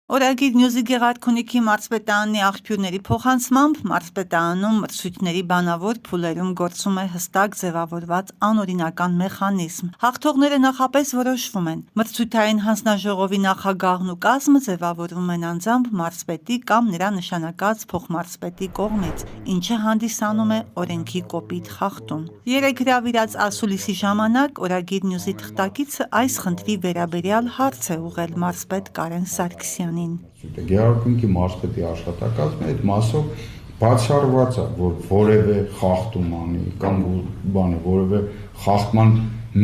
Օրագիր Նյուզի Գեղարքունիքի մարզպետարանի աղբյուրների փոխանցմամբ մարզպետարանում մրցույթների բանավոր փուլերում գործում է հստակ ձևավորված անօրինական մեխանիզմ։ Հաղթողները նախապես որոշվում են։ Մրցույթային հանձնաժողովի նախագահն ու կազմը ձևավորվում են անձամբ մարզպետի կամ նրա նշանակած փոխմարզպետի կողմից, ինչը հանդիսանում է օրենքի կոպիտ խախտում։ Երեկ հրավիրած ասուլիսի ժամանակ Օրագիր Նյուզի թղթակիցը այս խնդրի վերաբերյալ հարց է ուղղել մարզպետ Կարեն Սարգսյանին։ Գեղարքունիքի մարզպետի աշխատակազմը այդ մասով բացառված է, որ որևէ խախտում անի կամ որևէ խախտման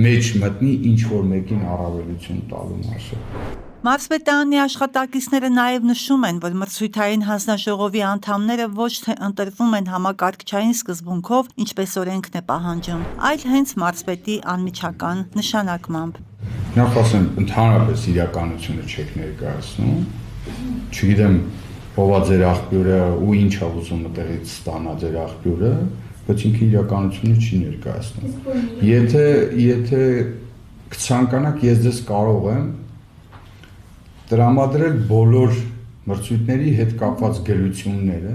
մեջ մտնի ինչ-որ մեկին առավելություն տալու մասով։ Մարզպետարանի աշխատակիցները նաև նշում են, որ մրցույթային հանձնաժողովի անդամները ոչ թե ընտրվում են համակարգչային սկզբունքով, ինչպես օրենքն է պահանջում, այլ հենց մարզպետի անմիջական նշանակմամբ։ Նախ ասեմ, ընդհանրապես իրականությունը չեք ներկայացնում, չգիտեմ ով է ձեր աղբյուրը ու ինչ է ուզում այդտեղից ստանա ձեր աղբյուրը, բայց ինքը իրականությունը չի ներկայացնում։ Եթե կցանկանաք, ես ձեզ կարող եմ տրամադրել բոլոր մրցույթների հետ կապված գրությունները,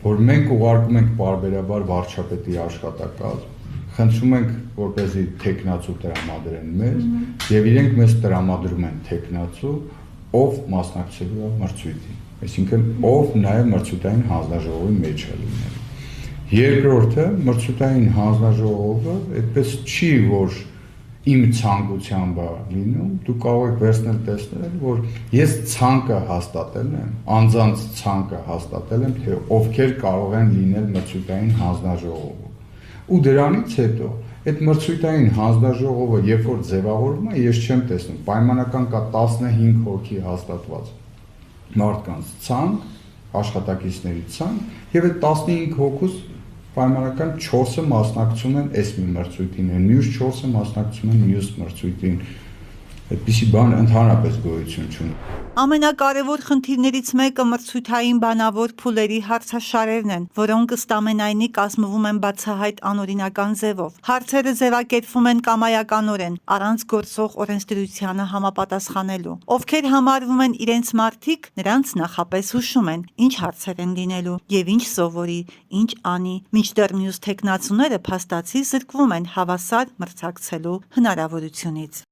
որ մենք ուղարկում ենք պարբերաբար վարչապետի աշխատակազմ, խնդրում ենք, որպեսզի թեկնածու տրամադրեն մեզ, եւ իրենք մեզ տրամադրում են թեկնածու, ով մասնակցելու է մրցույթին, այսինքն ով նաեւ մրցութային հանձնաժողովի մեջ է լինելու։ Երկրորդը, մրցութային հանձնաժողովը այդպես չի, որ իմ ցանկությամբ է լինում, դու կարող եք վերցնել տեսնել, որ ես ցանկը հաստատել եմ, անձանց ցանկը հաստատել եմ, թե ովքեր կարող են լինել մրցութային հանձնաժողովում։ Ու դրանից հետո այդ մրցույթային հանձնաժողովը երբ որ ձևավորվում է, ես չեմ տեսնում, պայմանական կա 15 հոգի հաստատված մարդկանց ցանկ, աշխատակիցների ցանկ, եւ այդ 15 հոգուց պայմանական 4-ը մասնակցում են այս մի մրցույթին, մյուս 4-ը մասնակցում են մյուս մրցույթին։ Այդպիսի բան ընդհանրապես գոյություն չունի։ Ամենակարևոր խնդիրներից մեկը մրցույթային բանավոր փուլերի հարցաշարերն են, որոնք ըստ ամենայնի կազմվում են բացահայտ անօրինական ձևով։ Հարցերը ձևակերպվում են կամայականորեն, առանց գործող օրենսդրությանը համապատասխանելու։ Ովքեր համարվում են իրենց մարդիկ, նրանց նախապես հուշում են, ինչ հարցեր են լինելու եւ ինչ սովորի, ինչ անի, մինչդեռ մյուս թեկնածուները փաստացի զրկվում են հավասար մրցակցելու հնարավորությունից։